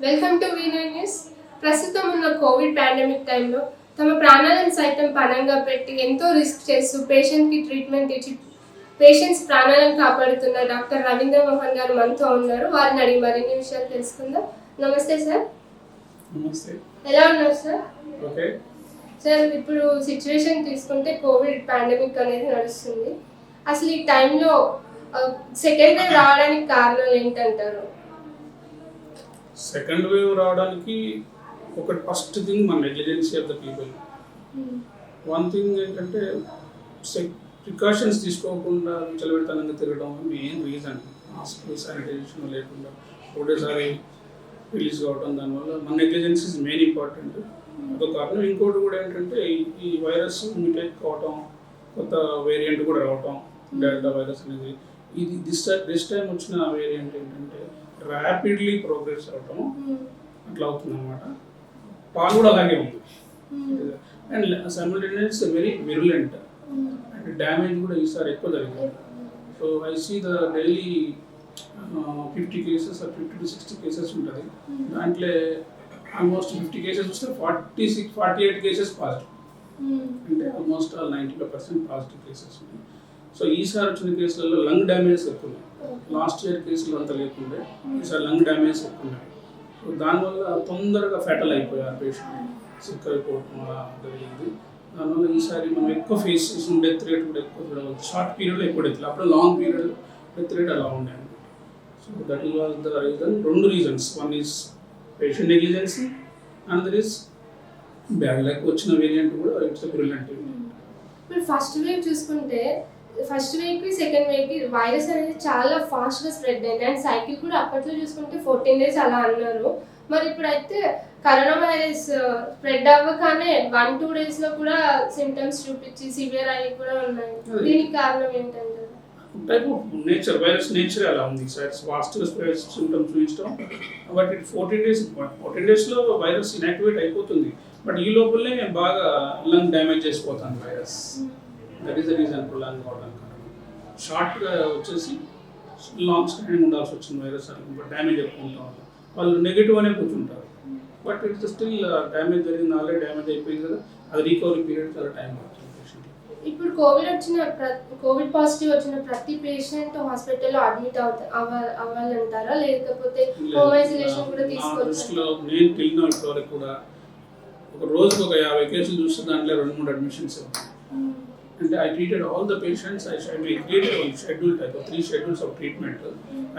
Welcome to V9 news. ప్రస్తుతం ఉన్న Covid pandemic టైంలో తమ ప్రాణాలను సైతం పణంగా పెట్టి ఎంతో రిస్క్ చేస్తూ పేషెంట్కి ట్రీట్మెంట్ ఇచ్చి పేషెంట్స్ ప్రాణాలను కాపాడుతున్న డాక్టర్ రవీంద్ర మోహన్ గారు మనతో ఉన్నారు. వారిని అడిగి మరిన్ని విషయాలు తెలుసుకుందాం. నమస్తే సార్. నమస్తే. ఎలా ఉన్నారు సార్? ఓకే సార్, ఇప్పుడు సిచ్యువేషన్ తీసుకుంటే కోవిడ్ పాండమిక్ అనేది నడుస్తుంది. అసలు ఈ టైంలో సెకండ్ వేవ్ రావడానికి కారణాలు ఏంటంటారు? సెకండ్ వేవ్ రావడానికి ఒకటి ఫస్ట్ థింగ్ మన negligence of the people. One thing ఏంటంటే ప్రికాషన్స్ తీసుకోకుండా విచలవిడతనంగా తిరగడం మెయిన్ రీజన్. మాస్క్ శానిటైజేషన్ లేకుండా ఒకటేసారి రిలీజ్ కావడం, దానివల్ల మన నెగ్లిజెన్స్ ఇస్ మెయిన్ ఇంపార్టెంట్. అదొక కారణం. ఇంకోటి కూడా ఏంటంటే ఈ వైరస్ మ్యూటేట్ కావటం, కొత్త వేరియంట్ కూడా రావటం, డెల్టా వైరస్ అనేది. ఇది దిస్ టైం వచ్చిన వేరియంట్ ఏంటంటే ర్యాపిడ్లీ ప్రోగ్రెస్ అవటం అట్లా అవుతుంది అనమాట. పాలు కూడా అలాగే ఉంది. And simultaneous very virulent and damage కూడా ఈసారి ఎక్కువ జరిగింది. So I see the daily 50 cases or 50 to 60 cases ఉంటుంది. దాంట్లో ఆల్మోస్ట్ 50 cases వస్తే 48 cases పాజిటివ్. అంటే ఆల్మోస్ట్ 95% పాజిటివ్ కేసెస్ ఉన్నాయి. సో ఈసారి వచ్చిన కేసులలో లంగ్ డ్యామేజ్ ఎక్కువ ఉన్నాయి. లాస్ట్ ఇయర్ కేసులు అంత లేకుండే, ఈసారి లంగ్ డ్యామేజ్ ఎక్కువ ఉన్నాయి. సో దానివల్ల తొందరగా ఫెటల్ అయిపోయారు పేషెంట్, సిక్ అయిపోవడం అలా జరిగింది. దానివల్ల ఈసారి మనం ఎక్కువ ఫేస్ చేసిన డెత్ రేట్ కూడా ఎక్కువ చూడవచ్చు. షార్ట్ పీరియడ్లో ఎక్కువ డెత్, అప్పుడు లాంగ్ పీరియడ్ డెత్ రేట్ అలా ఉండే అనమాట. So that is was the reason. రెండు reasons, one is patient negligency, another is bad luck. వచ్చిన వేరియంట్ కూడా ఇట్స్ బ్రిలియంట్. ఇప్పుడు ఫస్ట్ వేవ్ చూసుకుంటే ఫస్ట్ వేవ్కి సెకండ్ వేవ్కి వైరస్ అనేది చాలా ఫాస్ట్గా స్ప్రెడ్ అయింది. అండ్ సైకిల్ కూడా అప్పట్లో చూసుకుంటే 14 days అలా అన్నారు. మరి ఇప్పుడైతే కరోనా వైరస్ స్ప్రెడ్ అవ్వగానే 1-2 daysలో కూడా సిమ్టమ్స్ చూపించి సివియర్ అయ్యి కూడా ఉన్నాయి. దీనికి కారణం ఏంటంటే type of nature, virus nature అలా ఉంది. ఫాస్ట్గా స్ప్రెడ్ సిమ్టమ్స్ చూపించడం. బట్ ఇట్ 14 daysలో వైరస్ ఇన్యాక్టివేట్ అయిపోతుంది. బట్ ఈ లోపలనే బాగా లంగ్ డ్యామేజ్ చేసిపోతుంది virus. That is the reason prolong అవడానికి కారణం. షార్ట్గా వచ్చేసి లాంగ్ స్టాండింగ్ ఉండాల్సి వచ్చిన వైరస్ డ్యామేజ్ ఎక్కువ ఉండటం వల్ల వాళ్ళు నెగిటివ్ అనే కూర్చుంటారు. బట్ ఇట్స్ స్టిల్ డ్యామేజ్ జరిగింది, ఆల్రెడీ డ్యామేజ్ అయిపోయింది కదా, అది రికవరీ పీరియడ్ చాలా టైం పడుతుంది పేషెంట్. ఇప్పుడు కోవిడ్ పాజిటివ్ వచ్చిన ప్రతి పేషెంట్ హాస్పిటల్లో అడ్మిట్ అవ్వాలంటారా, లేకపోతే హోమ్ ఐసోలేషన్ కూడా తీసుకోవచ్చు? నేను తెలియని ఇప్పటివరకు కూడా ఒక రోజుకు ఒక 50 కేసులు చూస్తే దాంట్లో 2-3 అడ్మిషన్స్ అవుతాయి. And I treated all the patients. I created one schedule type of 3 schedules of treatment.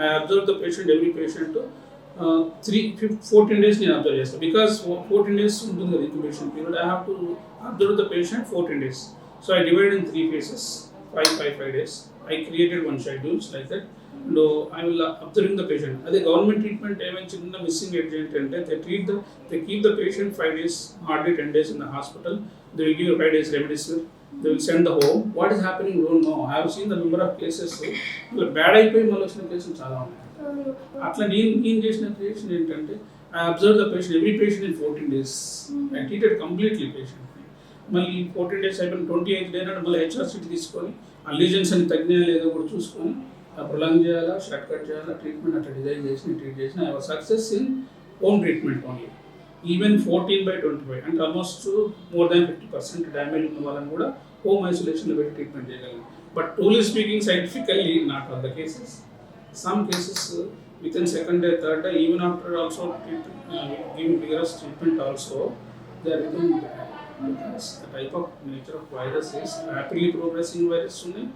I observed the patient, every patient 14 days నేను అబ్జర్వ్ చేస్తాను. బికాస్ 14 days ఉంటుంది కదా incubation period. I have to observe the patient 14 days. So I divided in 3 phases, 5 days. I created one schedules like that. And I will observing the patient. అదే government treatment ఏమైనా చిన్న missing ఏంటంటే they keep the patient 5 days, hardly 10 days in the hospital. They will give 5 days remdesivir. They will send the home. What is happening? Don't know. I have seen the number of cases. Bad అయిపోయి మళ్ళీ వచ్చిన కేసులు చాలా ఉన్నాయి. అట్లా నేను చేసిన creation ఏంటంటే I observed the patient, every patient in 14 days. I treated completely patient. మళ్ళీ 14 days అయిపోయిన 28th day నాడు మళ్ళీ HRCT తీసుకొని ఆ లీజన్స్ అని తగ్గినా లేదో కూడా చూసుకొని ప్రొలాంగ్ చేయాలా, షార్ట్ కట్ చేయాలా, ట్రీట్మెంట్ అట్లా డిజైన్ ట్రీట్ చేసిన. I was success in home treatment only. Even 14/25 అంటే ఆల్మోస్ట్ మోర్ దాన్ 50% డ్యామేజ్ ఉన్న వాళ్ళని కూడా హోమ్ ఐసోలేషన్లో పెట్టి ట్రీట్మెంట్ చేయగలిగాం. But truly speaking scientifically not all the cases. Some cases with in second day, third day, even after also giving vigorous treatment also they are becoming bad. Because the type of nature of virus is rapidly progressing virus ఉన్నాయి.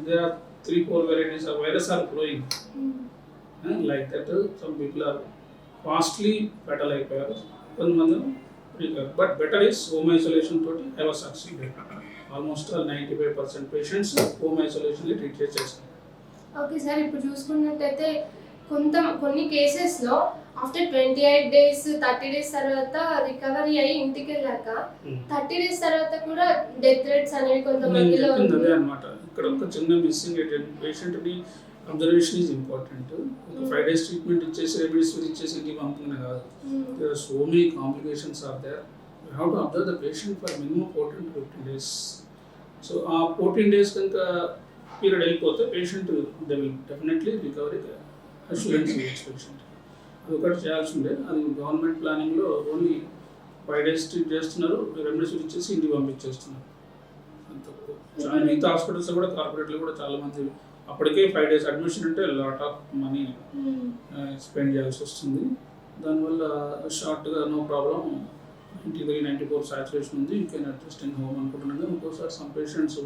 There are 3-4 varieties of virus are growing. Like that, some people are fastly fatal అయిపోయారు, కొంతమంది recover. But better is home isolation తోటి I was succeeded. Almost 95% patients home ఐసోలేషన్లో treat చేసేసారు. Okay sir, ఇప్పుడు చూసుకున్నట్టయితే కొన్ని కేసెస్లో ఆఫ్టర్ 28 days 30 days తర్వాత రికవరీ అయ్యి ఇంటికి వెళ్ళాక 30 days తర్వాత కూడా డెత్ రేట్స్ అనేవి కొంతమందిలో అదే అనమాట. ఇక్కడ ఒక చిన్న మిస్సింగ్ ఏంటంటే పేషెంట్ని observation is important. 5 days treatment ఇచ్చేసి రెమెడీస్ ఇచ్చేసి ఇంటికి పంపుకునే కాదు. There are so many complications are there. You have to observe the patient for minimum 14 to 15 days. So ఆ 14 days కనుక పీరియడ్ వెళ్ళిపోతే patient they will definitely recovery assurance patient. అది ఒకటి చేయాల్సి ఉండే. అది గవర్నమెంట్ ప్లానింగ్లో ఓన్లీ 5 days ట్రీట్ చేస్తున్నారు, రెమ్డెసివిర్ ఇచ్చేసి ఇంటికి పంపించేస్తున్నారు. అంత మిగతా హాస్పిటల్స్ కూడా కార్పొరేట్లో కూడా చాలామంది అప్పటికే 5 days అడ్మిషన్ అంటే లాట్ ఆఫ్ మనీ స్పెండ్ చేయాల్సి వస్తుంది. దానివల్ల షార్ట్గా నో ప్రాబ్లం 93-94 సాచురేషన్ ఉంది, you can adjust in home అనుకుంటున్నాను. కానీ ఇంకోసారి సమ్ పేషెంట్స్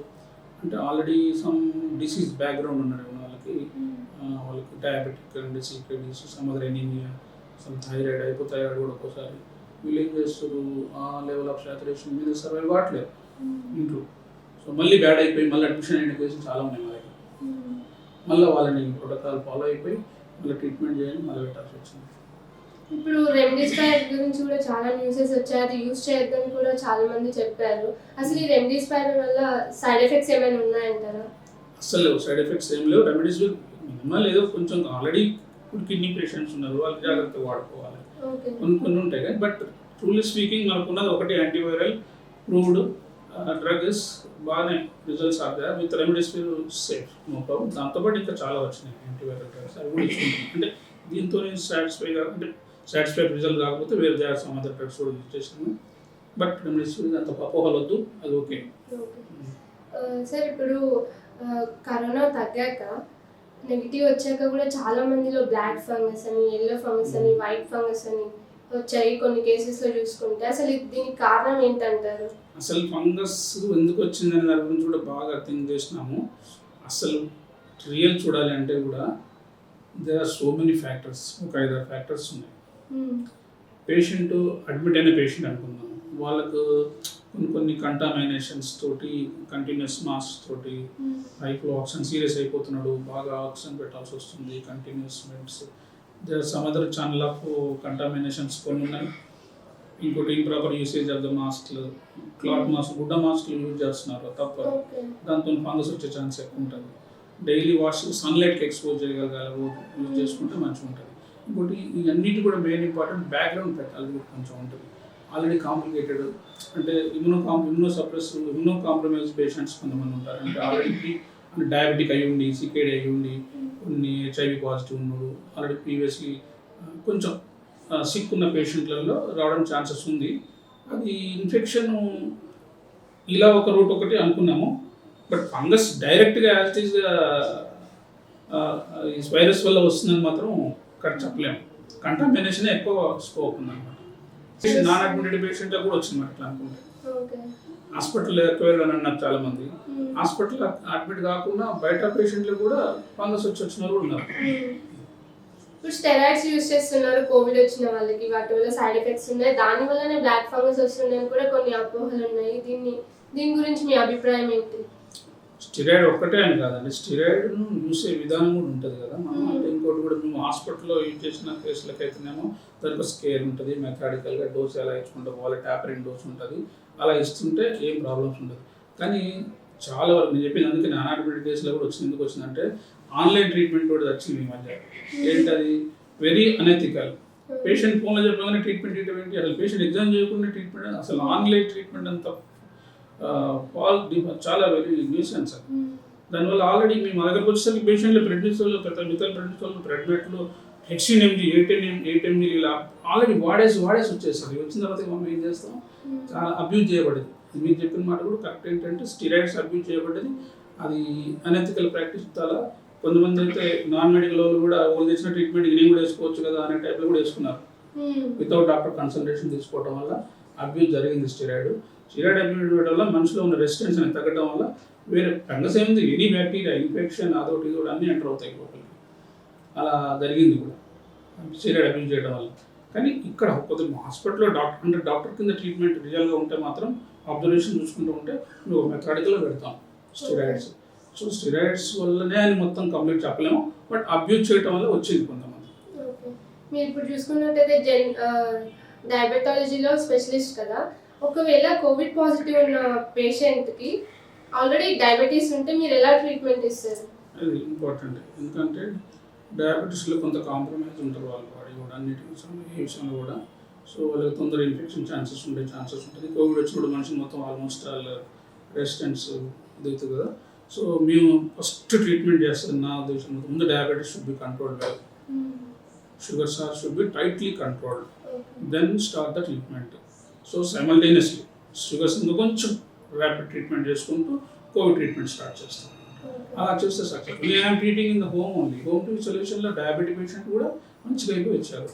అంటే ఆల్రెడీ సమ్ డిసీజ్ బ్యాక్గ్రౌండ్ ఉన్నారు వాళ్ళకి డయాబెటిక్ అండ్ సిక్రెడీస్, some other anaemia, some thyroid, hypothyroid కూడా ఒక్కోసారి వీళ్ళు ఏం చేస్తారు ఆ లెవెల్ ఆఫ్ సాచురేషన్ మీద సర్వైవ్ కావట్లేదు ఇంట్లో. సో మళ్ళీ బ్యాడ్ అయిపోయి మళ్ళీ అడ్మిషన్ అయిన కేసులు చాలా ఉన్నాయి మా దగ్గర. మళ్ళీ వాళ్ళని ప్రోటోకాల్ ఫాలో అయిపోయి మళ్ళీ ట్రీట్మెంట్ చేయాలి, మళ్ళీ పెట్టాల్సి వచ్చింది. ఇప్పుడు రెమ్డెసివిర్ గురించి కూడా చాలా న్యూసెస్ వచ్చాయి, అది యూజ్ చేయొద్దని కూడా చాలా మంది చెప్పారు. అసలు ఈ రెమ్డెసివిర్ వల్ల సైడ్ ఎఫెక్ట్స్ ఏమైనా ఉన్నాయంటారా? అసలు లేవు, సైడ్ ఎఫెక్ట్స్ ఏం లేవు. రెమెడీస్ మినిమల్ ఏదో కొంచెం ఆల్రెడీ ఇప్పుడు కిడ్నీ పేషెంట్స్ ఉన్నారు, వాళ్ళు జాగ్రత్తగా వాడుకోవాలి, కొన్ని ఉంటాయి. కానీ బట్ ట్రూలీ స్పీకింగ్ మనకున్నది ఒకటి యాంటీవైరల్ ప్రూవ్డ్ డ్రగ్ ఇస్ బాగానే results are there with remdesivir safe, no problem. దాంతోపాటు ఇంకా చాలా వచ్చినాయి యాంటీవైరల్ డ్రగ్స్, అవి కూడా ఇచ్చుకుంటాం. అంటే దీంతో అంటే సాటిస్ఫై రిజల్ట్ కాకపోతే వేరే జాగ్రత్త సమ్ అదర్ డ్రగ్స్ కూడా యూజ్ చేసినాము. బట్ రెమెడీస్విర్ అంత అపోహలు వద్దు, అది ఓకే. సార్ ఇప్పుడు కరోనా తగ్గాక నెగిటివ్ వచ్చాక కూడా చాలా మందిలో బ్లాక్ ఫంగస్ అని, ఎల్లో ఫంగస్ అని, వైట్ ఫంగస్ అని వచ్చాయి కొన్ని కేసెస్లో చూసుకుంటే. అసలు దీనికి కారణం ఏంటంటారు? అసలు ఫంగస్ ఎందుకు వచ్చిందనే దాని గురించి కూడా బాగా థింక్ చేసినాము. అసలు రియల్ చూడాలి అంటే కూడా there are so many factors, ఒక 5-6 ఫ్యాక్టర్స్ ఉన్నాయి. పేషెంట్ అడ్మిట్ అయిన పేషెంట్ అనుకుందాం, వాళ్ళకు కొన్ని కంటామినేషన్స్ తోటి, కంటిన్యూస్ మాస్క్ తోటి లైఫ్లో ఆక్సిజన్ సీరియస్ అయిపోతున్నాడు, బాగా ఆక్సిజన్ పెట్టాల్సి వస్తుంది, continuous meds. There are some other channel of contaminations కొన్ని ఉన్నాయి. ఇంకోటి ఇంప్రాపర్ యూసేజ్ ఆఫ్ ద మాస్క్లు, క్లాత్ మాస్క్, గుడ్డ మాస్క్లు యూజ్ చేస్తున్నారు తప్ప, దాంతో ఫంగస్ వచ్చే ఛాన్స్ ఎక్కువ ఉంటుంది. డైలీ వాష్, సన్లైట్కి ఎక్స్పోజ్ చేయగలగాలి, యూజ్ చేసుకుంటే మంచిగా ఉంటుంది. ఇంకోటి ఇవన్నిటి కూడా మెయిన్ ఇంపార్టెంట్ బ్యాక్గ్రౌండ్ పెట్టాలి కూడా కొంచెం ఉంటుంది. ఆల్రెడీ కాంప్లికేటెడ్ అంటే ఇమ్యూనో కాంప్రమైజ్ పేషెంట్స్ కొంతమంది ఉంటారు. అంటే ఆల్రెడీ డయాబెటిక్ అయ్యి ఉండి, సికేడి అయ్యి ఉండి, కొన్ని హెచ్ఐవి పాజిటివ్ ఉన్నాడు, ఆల్రెడీ ప్రీవియస్లీ కొంచెం సిక్ ఉన్న పేషెంట్లలో రావడం ఛాన్సెస్ ఉంది. అది ఇన్ఫెక్షన్ ఇలా ఒక రూట్ ఒకటి అనుకున్నాము. బట్ ఫంగస్ డైరెక్ట్గా యాజ్టీజ్గా ఈ వైరస్ వల్ల వస్తుందని మాత్రం కరెక్ట్ చెప్పలేము. కంటామినేషన్ ఎక్కువ స్కోప్ ఉందన్నమాట. నాన్ అడ్మిటెడ్ పేషెంట్లో కూడా వచ్చింది అట్లా అనుకుంటే. హాస్పిటల్ ఎక్వైర్డ్ అని అన్నారు చాలా మంది. హాస్పిటల్ అడ్మిట్ కాకుండా బయట పేషెంట్లు కూడా ఫంగస్ వచ్చిన కూడా ఉన్నారు. ఇప్పుడు స్టెరాయిడ్స్ యూజ్ చేస్తున్నారు కోవిడ్ వచ్చిన వాళ్ళకి, వాటి వల్ల సైడ్ ఎఫెక్ట్స్ ఉన్నాయి, దాని వల్లనే బ్లాక్ ఫంగస్ వస్తుందని కూడా కొన్ని అపోహలు ఉన్నాయి. దీని గురించి మీ అభిప్రాయం ఏంటి? స్టిరాయిడ్ ఒక్కటే అని కాదండి, స్టిరాయిడ్ను చూసే విధానం కూడా ఉంటుంది కదా. మనం అంటే ఇంకోటి కూడా మేము హాస్పిటల్లో యూజ్ చేసిన కేసులకు అయితేనేమో దానికి స్కేర్ ఉంటుంది, మెథాడికల్గా డోస్ ఎలా ఇచ్చుకుంటే వాళ్ళ ట్యాపరింగ్ డోస్ ఉంటుంది, అలా ఇస్తుంటే ఏం ప్రాబ్లమ్స్ ఉండదు. కానీ చాలా వరకు నేను చెప్పిన అందుకే నాన్ అడ్మిటెడ్ కేసులో కూడా వచ్చింది. ఎందుకు వచ్చిందంటే ఆన్లైన్ ట్రీట్మెంట్ కూడా వచ్చింది ఈ మధ్య. ఏంటది వెరీ అనెథికల్. పేషెంట్ ఫోన్లో చెప్పగానే ట్రీట్మెంట్ ఏంటి, అసలు పేషెంట్ ఎగ్జామ్ చేయకుండా ట్రీట్మెంట్, అసలు ఆన్లైన్ ట్రీట్మెంట్ అంతా చాలా వెరీ న్యూసెన్స్ అది. దానివల్ల ఆల్రెడీ మేము మా దగ్గరకు వచ్చేసరికి పేషెంట్లు ప్రెడ్నిసోల్, మిగతా ప్రెడ్నిసోల్, ప్రెడ్మెట్లు, హెచ్సిఎంజీ 8 mg ఇలా ఆల్రెడీ వాడేసి వచ్చేస్తారు. వచ్చిన తర్వాత మనం ఏం చేస్తాం, చాలా అబ్యూజ్ చేయబడింది. మీరు చెప్పిన మాట కూడా కరెక్ట్. ఏంటంటే స్టిరాయిడ్స్ అబ్యూజ్ చేయబడ్డది, అది అనెథికల్ ప్రాక్టీస్. చాలా కొంతమంది అయితే నాన్ మెడికల్ వాళ్ళు కూడా వాళ్ళు తెచ్చిన ట్రీట్మెంట్ నేను కూడా వేసుకోవచ్చు కదా అనే టైప్లో కూడా వేసుకున్నారు. వితౌట్ డాక్టర్ కన్సల్టేషన్ తీసుకోవడం వల్ల అబ్యూజ్ జరిగింది. స్టిరాయిడ్ అబ్యూజ్ వల్ల మనిషిలో ఉన్న రెసిస్టెన్స్ అనేది తగ్గడం వల్ల వేరే ఫంగస్ ఏముంది, ఎనీ బ్యాక్టీరియా ఇన్ఫెక్షన్ అదొకటి ఇదొకటి అన్నీ ఎంటర్ అవుతాయి లోపలికి. అలా జరిగింది కూడా స్టిరాయిడ్ అబ్యూజ్ చేయడం వల్ల. కానీ ఇక్కడ కొద్దిగా హాస్పిటల్లో డాక్టర్ కింద ట్రీట్మెంట్ రియల్గా ఉంటే మాత్రం అబ్జర్వేషన్ చూసుకుంటూ ఉంటే మేము మెథాడికల్గా పెడతాం స్టిరాయిడ్స్. సో స్టిరాయిడ్స్ వల్లనే అని మొత్తం కంప్లీట్ చెప్పలేము, బట్ అబ్యూజ్ చేయడం వల్ల వచ్చింది కొంతమంది. మీరు ఇప్పుడు చూసుకున్నట్టయితే డయాబెటాలజీలో స్పెషలిస్ట్ కదా, ఒకవేళ కోవిడ్ పాజిటివ్ ఉన్న పేషెంట్కి ఆల్రెడీ డయాబెటీస్ ఉంటే మీరు ఎలా ట్రీట్మెంట్ ఇస్తారు? అది ఇంపార్టెంట్. ఎందుకంటే డయాబెటీస్లో కొంత కాంప్రమైజ్ ఉంటారు వాళ్ళు బాడీ కూడా అన్నిటి ఏ విషయంలో కూడా. సో వాళ్ళకి తొందర ఇన్ఫెక్షన్ ఛాన్సెస్ ఉంటుంది. కోవిడ్ వచ్చినప్పుడు మనిషి మొత్తం ఆల్మోస్ట్ ఆల్ రెసిస్టెన్స్ ఇది అవుతుంది కదా. సో మేము ఫస్ట్ ట్రీట్మెంట్ చేస్తాం నా ఉద్దేశం ముందు diabetes should be controlled well. Sugars should be tightly controlled, then start the treatment. So simultaneously sugars కొంచెం ర్యాపిడ్ ట్రీట్మెంట్ చేసుకుంటూ కోవిడ్ ట్రీట్మెంట్ స్టార్ట్ చేస్తాం. అలా చేస్తే సక్సెస్. నేను treating in the home only. Home to సొల్యూషన్లో డయాబెటిక్ పేషెంట్ కూడా మంచిగా అయిపోయి వచ్చారు.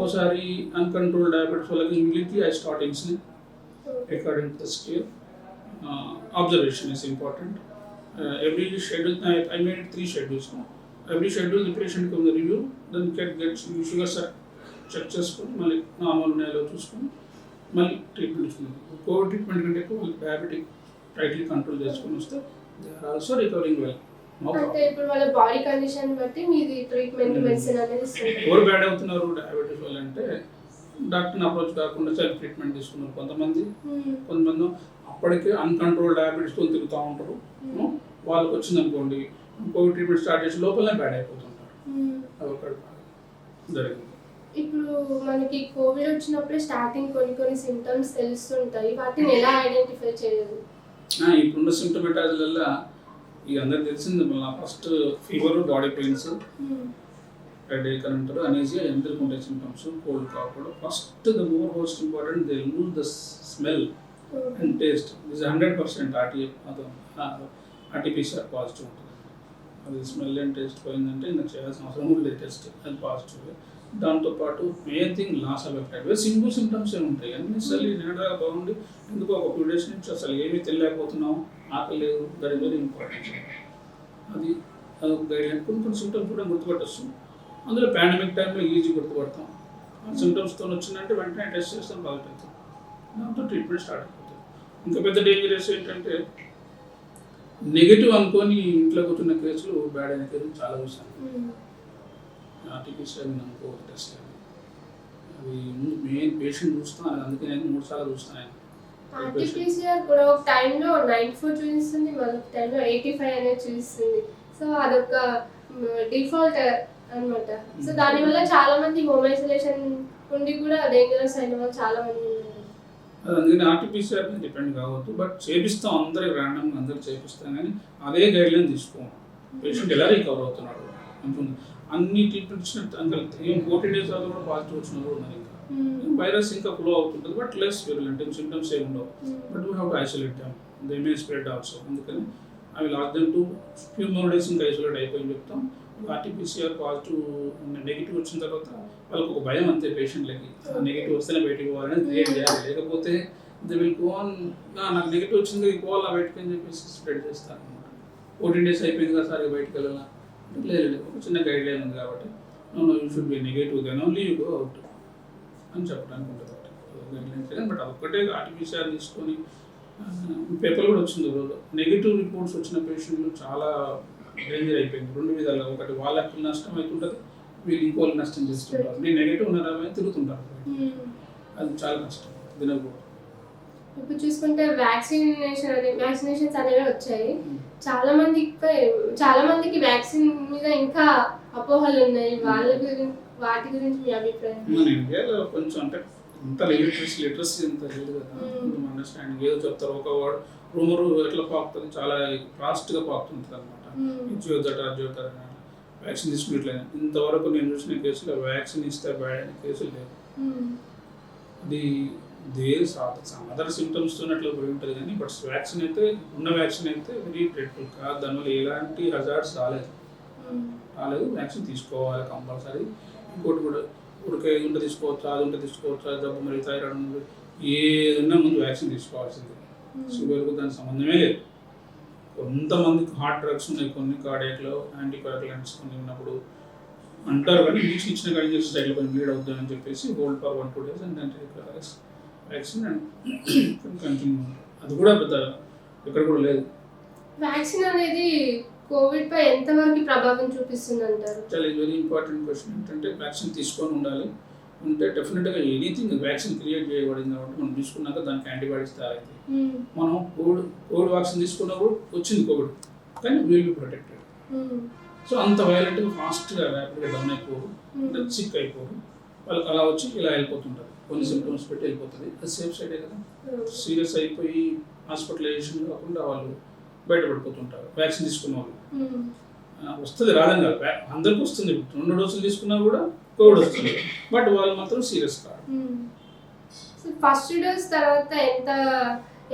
ఓసారి అన్కంట్రోల్ డయాబెటిస్ వాళ్ళకి immediately I start insulin according to the scale. Observation is important. Every schedule, I made 3 schedules now. Every schedule the patient comes the review, then gets sugars check చేసుకొని మళ్ళీ normal ఉన్నాయో చూసుకొని మళ్ళీ treatment ఇస్తుంది. Covid treatment కంటే ఎక్కువ diabetic tightly control చేసుకొని వస్తే they are also recovering well. అంటే ఇప్పుడు వాళ్ళ బాడీ కండిషన్ బట్టి మీది ట్రీట్మెంట్ మెడిసిన్ అనేది ఇస్తుంది. ఎవరు బ్యాడ్ అవుతున్నారు డయాబెటిస్ వల్ల అంటే డాక్టర్ని అప్రోచ్ కాకుండా సెల్ఫ్ ట్రీట్మెంట్ తీసుకున్నారు కొంతమంది. అప్పటికే అన్కంట్రోల్ డయాబెటీస్తో తిరుగుతూ ఉంటారు. వాళ్ళకి వచ్చింది అనుకోండి, కోవిడ్ ట్రీట్మెంట్ స్టార్ట్ చేసి లోపలనే బ్యాడ్ అయిపోతుంటారు. అదొకటి జరిగింది. ఇప్పుడు మనకి కోవిడ్ వచ్చినప్పుడే స్టార్టింగ్ కొన్ని సిమ్టమ్స్ తెలుస్తుంటాయి, వాటిని ఎలా ఐడెంటిఫై చేయాలి? ఇప్పుడున్న సిమ్టమేటాలల్లో ఇక అందరికి తెలిసింది మళ్ళీ first fever, body pains, headache అని అంటారు, అనేసియా, ఎందరికి ఉండే సిమ్టమ్స్, కోల్డ్ కాకుండా. First the most important they lose the smell and taste. Is 100% RTPCR positive ఉంటుంది. అది స్మెల్ అండ్ టేస్ట్ పోయిందంటే ఇంకా చేయాల్సిన అవసరం కూడా లేదు. టెస్ట్ అది పాజిటివ్. దాంతోపాటు main thing loss of effect. Simple symptoms ఏమి ఉంటాయి అన్ని సరే నిన్నగా బాగుండి ఎందుకు ఒక 2 days నుంచి అసలు ఏమీ తెలియకపోతున్నాం, ఆకలి లేదు, దట్ ఇస్ వెరీ ఇంపార్టెంట్. అది అదొక గైడ్లైన్. కొన్ని సిమ్టమ్స్ కూడా గుర్తుపట్టొస్తుంది. అందులో పాండమిక్ టైంలో ఈజీ గుర్తుపడతాం. సిమ్టమ్స్తో వచ్చిందంటే వెంటనే టెస్ట్ చేస్తాం, పాజిటివ్, దాంతో ట్రీట్మెంట్ స్టార్ట్ అయిపోతుంది. ఇంకా పెద్ద డేంజరస్ ఏంటంటే నెగిటివ్ అనుకొని ఇంట్లో కూర్చున్న కేసులు, బ్యాడ్ అయిన కేసులు చాలా చూసాను. ఆర్టీపీసీఆర్ అనుకో టెస్ట్ అవి ముందు మెయిన్ పేషెంట్ చూస్తాను, అందుకే నేను 3 సార్లు చూస్తాను. ఆర్టీపీసీఆర్ కూడా ఒక టైంలో 94 చూపిస్తుంది, మళ్ళీ టైంలో 85 అనేది చూపిస్తుంది. సో అదొక డిఫాల్ట్ అన్నమాట. సో దానివల్ల చాలా మంది హోమ్ ఐసోలేషన్ ఉండి కూడా డేంజరస్ అయిన వాళ్ళు చాలా మంది ఉన్నారు. అందుకని ఆర్టీపీసీఆర్ మీద డిపెండ్ కావద్దు. బట్ చేపిస్తాం, అందరికి ర్యాండమ్గా అందరికి చేపిస్తాం, కానీ అదే గైడ్లైన్ తీసుకోం. పేషెంట్ ఎలా రికవర్ అవుతున్నాడు అంటుంది. అన్ని ట్రీట్మెంట్ ఇచ్చినట్టు ఏం 14 days తర్వాత కూడా పాజిటివ్ వచ్చినా కూడా ఉన్నాయి. ఇంకా వైరస్ ఇంకా ఫ్లో అవుతుంటుంది, బట్ లెస్ విరులెంట్, సిమ్టమ్స్ ఏమి ఉండవు. But we have to isolate them, they may spread also. అందుకని అవి last them to few more days ఇంకా ఐసోలేట్ అయిపోయి చెప్తాం. ఆర్టీపీసీఆర్ పాజిటివ్ నెగిటివ్ వచ్చిన తర్వాత వాళ్ళకి ఒక భయం అంతే పేషెంట్లకి, నెగిటివ్ వస్తేనే బయటికి పోవాలని క్రియేట్ చేయాలి. లేకపోతే దే విల్ గో ఆన్, నాకు నెగిటివ్ వచ్చింది పోవాలా బయటకు అని చెప్పేసి స్ప్రెడ్ చేస్తారు అనమాట. 14 days అయిపోయింది కదా సార్ బయటకు వెళ్ళాలా అంటే లేదు, ఒక చిన్న గైడ్ లైన్ ఉంది కాబట్టి no you should be negative then only you go out అని చెప్పడానికి ఉంటుంది. గైడ్ లైన్స్ బట్ అదొక్కటే ఆర్టీపీసీఆర్ తీసుకొని పేపర్ కూడా వచ్చింది రోజు. నెగిటివ్ రిపోర్ట్స్ వచ్చిన పేషెంట్లు చాలా డేంజర్ అయిపోయింది 2 విధాలుగా. ఒకటి వాళ్ళకి నష్టం అవుతుంటుంది, వీళ్ళు ఇంకోళ్ళకి నష్టం చేస్తుంటారు. నేను నెగిటివ్ ఉన్నారా తిరుగుతుంటారు, అది చాలా కష్టం తినకూడదు. ఇప్పుడు చూసుకుంటే వ్యాక్సినేషన్స్ అనేవి వచ్చాయి. చాలా మందికి వ్యాక్సిన్ మీద ఇంకా అపోహలు ఉన్నాయి. వాటి గురించి మీ అభిప్రాయం? మన ఇండియాలో కొంచెం అంటే అంత లిటరసీ ఎంత లేదు కదా, అండర్స్టాండింగ్. ఏదో చెప్తారు, ఒక వర్డ్ రూమరు ఎట్లా పాకుతుంది, చాలా ఫాస్ట్గా పాకుతుంటుంది అనమాట. జియోదట వ్యాక్సిన్ తీసుకున్నట్లయినా ఇంతవరకు నేను చూసిన కేసులో వ్యాక్సిన్ ఇస్తే బ్యాడ్ అయిన కేసులు లేవు. అది అదర్ సిమ్టమ్స్తో అట్లా పోయి ఉంటుంది కానీ బట్ వ్యాక్సిన్ అయితే వ్యాక్సిన్ అయితే వెరీ ట్రీట్ఫుల్ కాదు. దానివల్ల ఎలాంటి హజార్డ్స్ రాలేదు. వ్యాక్సిన్ తీసుకోవాలి కంపల్సరీ. ఇంకోటి కూడా ఉడికే ఉంటే తీసుకోవచ్చా, అది ఉంటే తీసుకోవచ్చా, జబ్బు మరి థైరాయిడ్ ఏదన్నా ముందు వ్యాక్సిన్ తీసుకోవాల్సింది. షుగర్కు దానికి సంబంధమే లేదు. కొంతమందికి హార్ట్ డ్రగ్స్ ఉన్నాయి, కొన్ని కార్డియాక్లో యాంటీకోయాగులెంట్స్ కొన్ని ఉన్నప్పుడు అంటారు, కానీ ఇంజక్షన్ ఇచ్చిన ఇంజక్షన్ సైడ్లో కొంచెం బ్లీడ్ అవుతుందని చెప్పేసి హోల్డ్ ఫర్ 1-2 days అండ్ దాని వ్యాక్సిన్ అండ్ కంటిన్యూ. అది కూడా పెద్ద ఎక్కడ కూడా లేదు. వ్యాక్సిన్ అనేది కోవిడ్ పై ఎంతవరకు ప్రభావం చూపిస్తుంది అంటారు? చాలా వెరీ ఇంపార్టెంట్ క్వశ్చన్. ఏంటంటే వ్యాక్సిన్ తీసుకొని ఉండాలి. ఉంటే డెఫినెట్గా ఎనీథింగ్ వ్యాక్సిన్ క్రియేట్ చేయబడింది కాబట్టి మనం తీసుకున్నాక దానికి యాంటీబాడీస్ తయారైతాయి. మనం కోవిడ్ వ్యాక్సిన్ తీసుకున్నప్పుడు వచ్చింది కోవిడ్, కానీ విల్ బి ప్రొటెక్టెడ్. సో అంత వైలెంట్గా ఫాస్ట్గా ర్యాపిడ్గా డౌన్ అయిపోరు, సిక్ అయిపోరు. వాళ్ళకి అలా వచ్చి ఇలా వెళ్ళిపోతుంటారు, కొన్ని సిమ్టమ్స్ పెట్టి వెళ్ళిపోతుంది. అది సేఫ్ సైడే కదా. సీరియస్ అయిపోయి హాస్పిటలైజేషన్ కాకుండా వాళ్ళు బయటపడిపోతుంటారు వ్యాక్సిన్ తీసుకున్న వాళ్ళు. వస్తుంది రాదని కాదు, అందరికి వస్తుంది. 2 డోసులు తీసుకున్నా కూడా కోవిడ్ వస్తుంది, బట్ వాళ్ళు మాత్రం సీరియస్ కాదు. సో ఫస్ట్ డోస్ తర్వాత ఎంత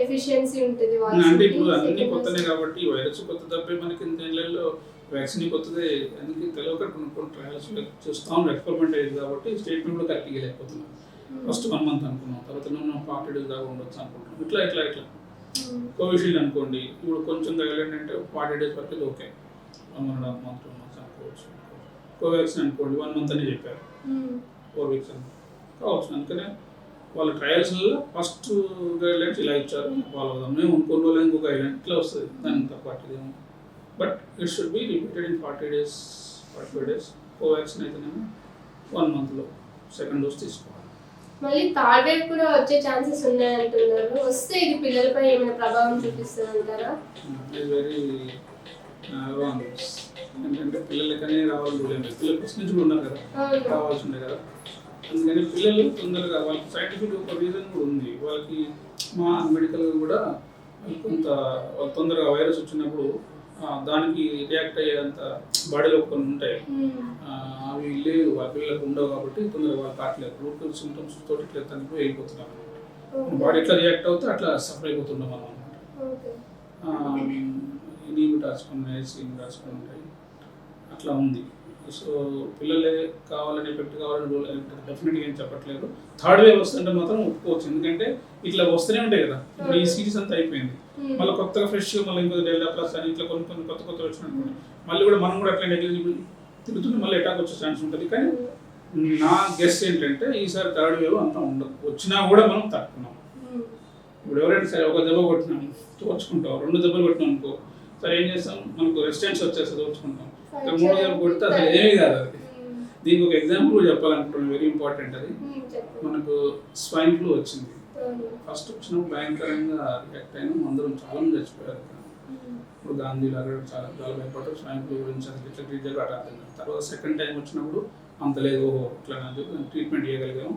ఎఫిషియన్సీ ఉంటుంది అంటే ఇప్పుడు అన్ని కొత్తనే కాబట్టి వైరస్ కొత్త తప్పే మనకి ఇంతేళ్లలో వ్యాక్సిన్ కొత్తదే, అందుకే తెలియక కొన్ని ట్రయల్స్ చేస్తాం, ఎక్స్పెరిమెంట్ అయ్యేది కాబట్టి స్టేట్మెంట్ కూడా కరెక్ట్గా లేకపోతున్నాం. ఫస్ట్ 1 month అనుకున్నాం, తర్వాత 40 days దాకా ఉండొచ్చు అనుకుంటున్నాం. ఇట్లా కోవిషీల్డ్ అనుకోండి, ఇప్పుడు కొంచెం తగలంటే 40 days వరకు ఓకే, 1.5 months 2 months అనుకోవచ్చు. కోవాక్సిన్ అనుకోండి 1 month అని చెప్పారు, 4 weeks అని కావచ్చు. అందుకనే వాళ్ళ ట్రయల్స్లో ఫస్ట్ గైడ్లైన్స్ ఇలా ఇచ్చారు, ఫాలో అవుదాం. మేము కొన్ని రోజులు ఇంకో గైడ్లైన్ ఇట్లా వస్తుంది, దానికి తప్పట్లేదేమో. But it should be repeated in 40 days 45 days. Covaxin అయితేనేమో 1 monthలో సెకండ్ డోస్ తీసుకోవాలి. మళ్ళీ థర్డ్ వేవ్ కూడా వచ్చే ఛాన్సెస్ ఉన్నాయంటున్నారు. వస్తే ఇది పిల్లలపై ఏమైనా ప్రభావం చూపిస్తుంది అంటారా? It's very wrong. ఎందుకంటే పిల్లలకనే రావాలి, పిల్లలు ఫస్ట్ నుంచి కూడా ఉన్నారు కదా, రావాల్సి ఉండే కదా. అందుకని పిల్లలు తొందరగా వాళ్ళకి సైంటిఫిక్ ఒక రీజన్ కూడా ఉంది. వాళ్ళకి మా మెడికల్గా కూడా కొంత తొందరగా వైరస్ వచ్చినప్పుడు దానికి రియాక్ట్ అయ్యేంత బాడీలో కొన్ని ఉంటాయి, అవి లేవు వాళ్ళ పిల్లలకు ఉండవు కాబట్టి తొందరగా వాళ్ళు కావట్లేదు. రూట్ సింటమ్స్ తోటి ఇట్లా తగ్గిపోయి వెళ్ళిపోతున్నారు అనమాట. బాడీ ఎట్లా రియాక్ట్ అవుతే అట్లా సఫర్ అయిపోతున్నాం మనం అనమాట. ఇనీమి రాసుకుని ఉంటాయి, అట్లా ఉంది. సో పిల్లలే కావాలని ఎఫెక్ట్ కావాలని డెఫినెట్గా ఏం చెప్పట్లేదు. థర్డ్ వేవ్ వస్తుంటే మాత్రం ఒప్పుకోవచ్చు, ఎందుకంటే ఇట్లా వస్తూనే ఉంటాయి కదా. ఇప్పుడు ఈ సిరీస్ అంతా అయిపోయింది, మళ్ళీ కొత్తగా ఫ్రెష్గా మళ్ళీ ఇంకో డెల్టా ప్లస్ అని ఇట్లా కొన్ని కొత్త వచ్చినట్టు మళ్ళీ కూడా మనం కూడా అట్లా నెగ్లిజిబుల్ తిరుగుతుంటే మళ్ళీ అటాక్ వచ్చే ఛాన్స్ ఉంటుంది. కానీ నా గెస్ ఏంటంటే ఈసారి థర్డ్ వేవ్ అంతా ఉండదు, వచ్చినా కూడా మనం తట్టుకున్నాం. ఇప్పుడు ఎవరైనా సరే ఒక దెబ్బ కొట్టినాం తోచుకుంటాం, 2 దెబ్బలు కొట్టినాం అనుకో, సరే ఏం చేస్తాం, మనకు రెసిస్టెన్స్ వచ్చేస్తుంది, తోచుకుంటాం. 3 దెబ్బలు కొడితే అసలు ఏమీ కాదు. అది దీనికి ఒక ఎగ్జాంపుల్ చెప్పాలనుకుంటున్నాను, వెరీ ఇంపార్టెంట్. అది మనకు స్వైన్ ఫ్లూ వచ్చింది, ఫస్ట్ వచ్చినప్పుడు భయంకరంగా రియాక్ట్ అయినాం, అందరం చాలా మంది చచ్చిపోయారు. ఇప్పుడు గాంధీ లాగా చాలా భయపడ్డారు స్వైన్ ఫ్లూ గురించి, అసలు ఇట్లా ట్రీట్ చేయాలి అట్లా. తర్వాత సెకండ్ టైం వచ్చినప్పుడు అంత లేదు, ఇట్లా ట్రీట్మెంట్ చేయగలిగాం,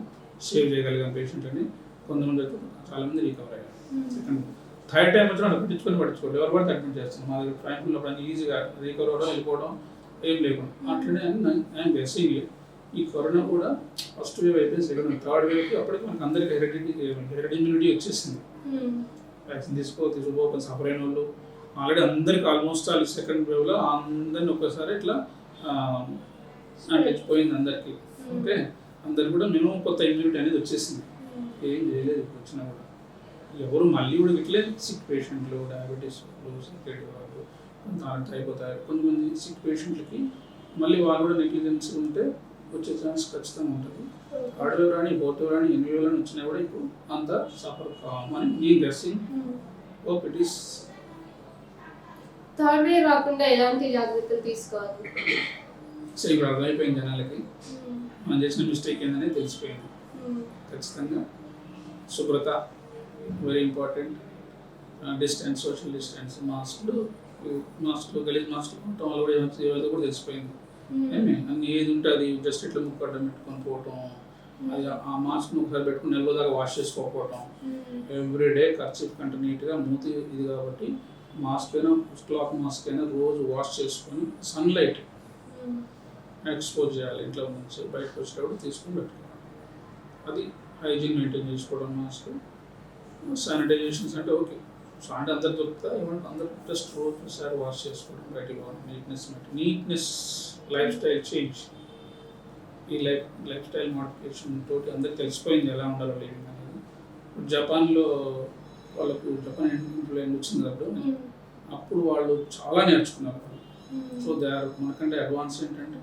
సేవ్ చేయగలిగాం పేషెంట్ అని. కొంతమంది అయితే చాలా మంది రికవర్ అయ్యారు. సెకండ్ థర్డ్ టైం వచ్చిన పట్టించుకోండి, ఎవరు పడితే అడ్మిట్ చేస్తాం. మా దగ్గర స్వైన్ ఫ్లూ అప్పుడు ఈజీగా రికవర్ అవ్వడం వెళ్ళిపోవడం ఏం లేకుండా. అట్లనే ఆయన గెస్సింగ్ ఈ కరోనా కూడా ఫస్ట్ వేవ్ అయిపోయింది, సెకండ్ వేవ్, థర్డ్ వేవ్కి అప్పటికి మనకు అందరికి హెరిడిటీ ఇమ్యూనిటీ వచ్చేసింది. వ్యాక్సిన్ తీసుకోకపోతే సఫర్ అయిన వాళ్ళు ఆల్రెడీ అందరికి ఆల్మోస్ట్ ఆల్ సెకండ్ వేవ్లో అందరిని ఒక్కసారి ఇట్లా పోయింది అందరికి. ఓకే, అందరికి కూడా మినిమం కొత్త ఇమ్యూనిటీ అనేది వచ్చేసింది. ఏం చేయలేదు ఇప్పుడు వచ్చినా కూడా. ఎవరు మళ్ళీ కూడా ఇట్లే సిక్ పేషెంట్లు, డయాబెటీస్ వాళ్ళు, సిక్ వాళ్ళు కొంత అయిపోతారు. కొంతమంది సిక్ పేషెంట్లకి మళ్ళీ వాళ్ళు కూడా నెగ్లిజెన్స్ ఉంటే వచ్చే ఛాన్స్ ఖచ్చితంగా ఉంటుంది. థర్డ్ వేవ్ రాని, ఫోర్త్ వేవ్ రాని, 8 వేవ్లను వచ్చినా కూడా ఇప్పుడు అంత సఫర్ కామని నేను guessing. Hope it is. Third wave రాకుండా ఎలాంటి జాగ్రత్తలు తీసుకోవాలి? సో ఇప్పుడు అర్థమైపోయింది జనాలకి, మనం చేసిన మిస్టేక్ ఏంటనేది తెలిసిపోయింది. ఖచ్చితంగా శుభ్రత very important, distance, social distance, మాస్క్లు గలీజ్ మాస్క్లు కొట్టడం వల్ల కూడా ఏదో కూడా తెలిసిపోయింది. అన్ని ఏది ఉంటే అది జస్ట్ ఇట్లా ముక్కడ్డం పెట్టుకొని పోవటం, అది ఆ మాస్క్ను ఒకసారి పెట్టుకుని నెల దాకా వాష్ చేసుకోకపోవటం, ఎవ్రీడే కర్చీఫ్ కంటే నీట్గా మూతి ఇది కాబట్టి మాస్క్ అయినా క్లాత్ మాస్క్ అయినా రోజు వాష్ చేసుకొని సన్లైట్ ఎక్స్పోజ్ చేయాలి. ఇంట్లో నుంచి బయటకు వచ్చేటప్పుడు తీసుకొని పెట్టుకోవాలి. అది హైజీన్ మెయింటైన్ చేసుకోవడం. మాస్క్ శానిటైజేషన్స్ అంటే ఓకే, సో అంటే అందరు దొరుకుతా ఏమంటే అందరు జస్ట్ రోజుసారి వాష్ చేసుకోవడం, బయటకు పోవడం, నీట్నెస్ లైఫ్ స్టైల్ చేంజ్. ఈ లైఫ్ స్టైల్ మోడిఫికేషన్ తోటి అందరికి తెలిసిపోయింది ఎలా ఉండాలో లివింగ్ అనేది. ఇప్పుడు జపాన్లో వాళ్ళకు జపాన్ ఇన్ఫ్లుయెన్స్ వచ్చింది అప్పుడు, అప్పుడు వాళ్ళు చాలా నేర్చుకున్నారు. సో దే ఆర్ మనకంటే అడ్వాన్స్. ఏంటంటే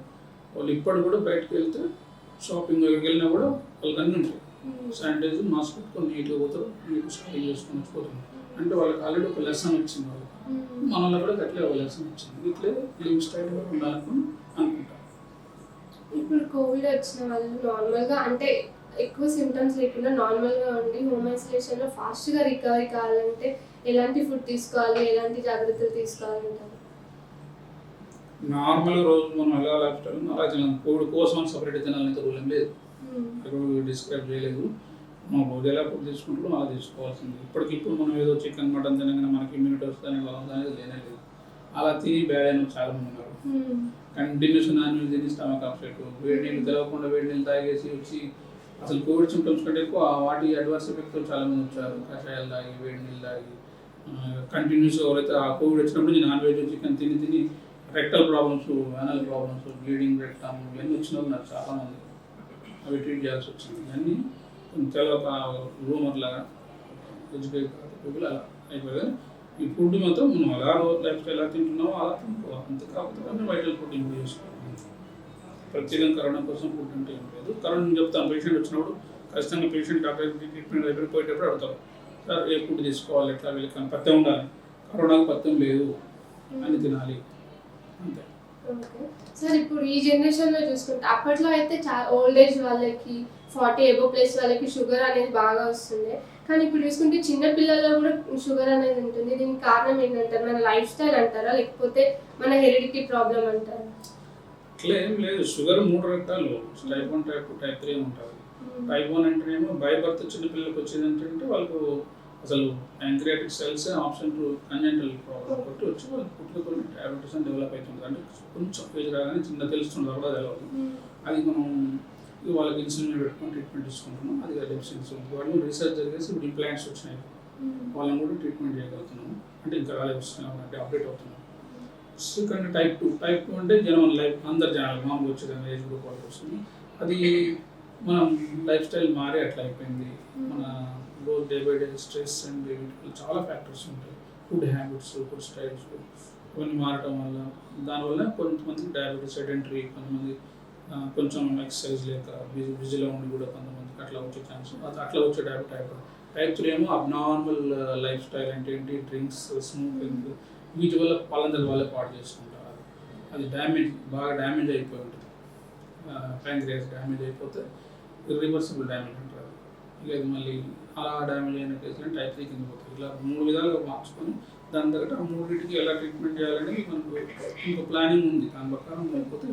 వాళ్ళు ఇప్పటి కూడా బయటకు వెళ్తే షాపింగ్ దగ్గరికి వెళ్ళినా కూడా వాళ్ళకి అన్నీ ఉంటాయి, శానిటైజర్ మాస్క్ పెట్టుకొని నీట్గా పోతారు, నీట్గా షాపింగ్ చేసుకొని వచ్చిపోతారు. అంటే వాళ్ళకి ఆల్రెడీ ఒక లెసన్ వచ్చింది, వాళ్ళకి మన వాళ్ళకి కూడా అట్లే ఒక లెసన్ వచ్చింది. ఇట్లే లివింగ్ స్టైల్ కూడా ఉండాలని అనుకుంటారు. ఇప్పుడు కోవిడ్ వచ్చిన వాళ్ళు నార్మల్గా అంటే ఎక్కువ సిమ్టమ్స్ లేకుండా నార్మల్గా ఉండి హోమ్ ఐసోలేషన్లో ఫాస్ట్గా రికవరీ కావాలంటే ఎలాంటి ఫుడ్ తీసుకోవాలి, ఎలాంటి జాగ్రత్తలు తీసుకోవాలంటారు? నార్మల్గా రోజు మనం ఎలా లైఫ్ స్టైల్ అలా తినాలి. కోవిడ్ కోసం సపరేట్ తినాలని రూల్ ఏం లేదు, డిస్క్రైబ్ చేయలేదు. మనం రోజు ఎలా ఫుడ్ తీసుకుంటామో అలా తీసుకోవాల్సింది. ఇప్పటికిప్పుడు మనం ఏదో చికెన్ మటన్ తినగానే మనకి ఇమ్యూనిటీ వస్తుందని అనేది లేనే లేదు. అలా తిని బ్యాడ్ అయిన చాలా మంది ఉన్నారు. కంటిన్యూస్ నాన్ వెజ్ తిని స్టమక్ అప్సెట్, వేడి నీళ్ళు తెలవకుండా వేడి నీళ్ళు తాగేసి వచ్చి అసలు కోవిడ్ సిమ్టమ్స్ కంటే ఎక్కువ వాటి అడ్వర్స్ ఎఫెక్ట్తో చాలా మంది వచ్చారు. కషాయాలు తాగి వేడి నీళ్ళు తాగి కంటిన్యూస్ ఎవరైతే ఆ కోవిడ్ వచ్చినప్పుడు నాన్ వెజ్ చికెన్ తిని తిని rectal problems, anal problems, bleeding rectum ఇవన్నీ వచ్చిన వాళ్ళు నాకు చాలామంది అవి ట్రీట్ చేయాల్సి వచ్చింది. ఇవన్నీ చాలా ఒక రూమర్ లాగా ఎడ్యుకేట్ పీపుల్ అలా అయిపోయారు. ఈ ఫుడ్ మాత్రం మనం అలా లైఫ్ స్టైల్ ఎలా తింటున్నామో అలా తింటున్నాం. అంతే కాకపోతే వైటల్ ఫుడ్ ఇంప్రూవ్ చేసుకోవాలి. ప్రత్యేకంగా కరోనా కోసం ఫుడ్ అంటే ఏం లేదు. కరోనా నేను చెప్తాను, పేషెంట్ వచ్చినప్పుడు ఖచ్చితంగా పేషెంట్ డాక్టర్ ట్రీట్మెంట్ అయిపోయి పోయేటప్పుడు అడుగుతారు, సార్ ఏ ఫుడ్ తీసుకోవాలి, ఎట్లా వీళ్ళకి పథ్యం ఉండాలి, కరోనాకి పథ్యం లేదు అని తినాలి అంతే. సార్ ఇప్పుడు ఈ జనరేషన్లో చూసుకుంటే అప్పట్లో అయితే చాలా ఓల్డ్ ఏజ్ వాళ్ళకి 40 ఎబో ప్లేస్ వాళ్ళకి షుగర్ అనేది బాగా వస్తుంది. కానీ ఇప్పుడు చూసుకుంటే చిన్న పిల్లల్లో కూడా షుగర్ అనేది ఉంటుంది. దీనికి కారణం ఏంటంటారు? మన లైఫ్ స్టైల్ అంటారా, లేకపోతే మన హెరిడిటీ ప్రాబ్లం అంటారా? అట్లా ఏం లేదు. షుగర్ 3 రకాలు, టైప్ 1, టైప్ 2, టైప్ 3 ఉంటుంది. టైప్ 1 అంటేనేమో బై బర్త్ చిన్న పిల్లలకు వచ్చేది ఏంటంటే వాళ్ళకు అసలు pancreatic cells option to congenital problem బట్టి వచ్చి వాళ్ళకి పుట్టుకొని డయాబెటీస్ అని డెవలప్ అవుతుంది. అంటే కొంచెం ఏజ్ రాగానే చిన్న తెలుస్తుంది కూడా తెలవదు. అది మనం వాళ్ళకి ఇన్సులిన్ పెట్టుకొని ట్రీట్మెంట్ తీసుకుంటున్నాం. అది డెఫిషియన్సీ ఉంది. వాళ్ళు రీసెర్చ్ జరిగేసి ఇప్పుడు ఇంప్లాంట్స్ వచ్చినాయి, వాళ్ళని కూడా ట్రీట్మెంట్ చేయగలుగుతున్నాము. అంటే ఇంకా రాలేదు, అంటే అప్డేట్ అవుతున్నాం. Second type 2. టైప్ 2 అంటే జనం లైఫ్ అందరు జనాలు మామూలు వచ్చేదాన్ని ఏజ్ గ్రూప్ వాళ్ళకి వస్తుంది. అది మనం లైఫ్ స్టైల్ మారి అట్లా అయిపోయింది. మన రోజు day by day stress and చాలా ఫ్యాక్టర్స్ ఉంటాయి. ఫుడ్ హ్యాబిట్స్, ఫుడ్ స్టైల్స్ ఇవన్నీ మారటం వల్ల దానివల్ల కొంతమందికి డయాబెటీస్, సెడెంటరీ, కొంతమంది కొంచెం ఎక్సర్సైజ్ లేక బిజీలో ఉండి కూడా కొంతమందికి అట్లా వచ్చే ఛాన్స్, అట్లా వచ్చే టైప్ 3 ఏమో అబ్నార్మల్ లైఫ్ స్టైల్ అంటే ఏంటి, డ్రింక్స్, స్మోకింగ్, వీటి వల్ల వాళ్ళందరి వాళ్ళే పాడు చేసుకుంటారు. అది డ్యామేజ్, బాగా డ్యామేజ్ అయిపోయి ఉంటుంది. ప్యాంక్రియాస్ డ్యామేజ్ అయిపోతే ఇర్రివర్సిబుల్ డ్యామేజ్ అంటారు. ఇక అది మళ్ళీ అలా డ్యామేజ్ అయిన కేసులు టైప్ 3 కింద పోతాయి. ఇలా 3 విధాలుగా మార్చుకొని దాని దగ్గర ఆ 3టికి ఎలా ట్రీట్మెంట్ చేయాలని మనకు ఇంకో ప్లానింగ్ ఉంది. దాని ప్రకారం అయిపోతే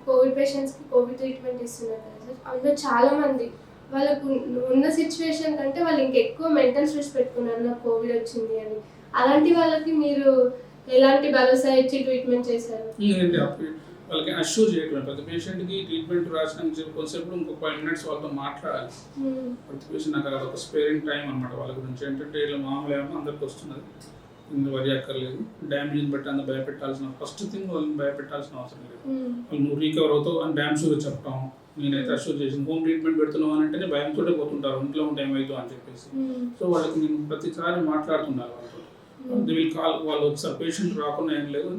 కోవిడ్ పేషెంట్స్కి కోవిడ్ ట్రీట్మెంట్ ఇస్తున్నారు కదా సార్, అందులో చాలా మంది వాళ్ళకు ఉన్న సిచ్యువేషన్ కంటే వాళ్ళు ఇంకెక్కువ మెంటల్ స్ట్రెస్ పెట్టుకున్నారు, నాకు కోవిడ్ వచ్చింది అని. అలాంటి వాళ్ళకి మీరు ఎలాంటి భరోసా ఇచ్చి ట్రీట్మెంట్ చేశారు? వాళ్ళకి అష్యూర్ చేయటం, ప్రతి పేషెంట్కి ట్రీట్మెంట్ రాసినాక కొంతసేపు ఇంకో 5 minutes వాళ్ళతో మాట్లాడాలి. ప్రతి పేషెంట్ నాకు అదొక స్పేరింగ్ టైం అనమాట. వాళ్ళ గురించి ఏంటంటే ఇలా మామూలు ఏమో అందరికి వస్తున్నది, ఇంక వరి అక్కర్లేదు. డ్యామేజ్ని బట్టి అంత భయపెట్టాల్సిన ఫస్ట్ థింగ్ వాళ్ళని భయపెట్టాల్సిన అవసరం లేదు. వాళ్ళు నువ్వు రీకవర్ అవుతావు అని డ్యామ్ షూర్ చెప్పడం. నేనైతే అష్యూర్ చేసింది, హోమ్ ట్రీట్మెంట్ పెడుతున్నావు అని అంటే భయంతో పోతుంటారు, ఇంట్లో ఉంటే ఏమవుతావు అని చెప్పేసి. సో వాళ్ళకి నేను ప్రతిసారి మాట్లాడుతున్నారు వాళ్ళతో. వాళ్ళు వచ్చారు, పేషెంట్ రాకుండా ఏం లేదు,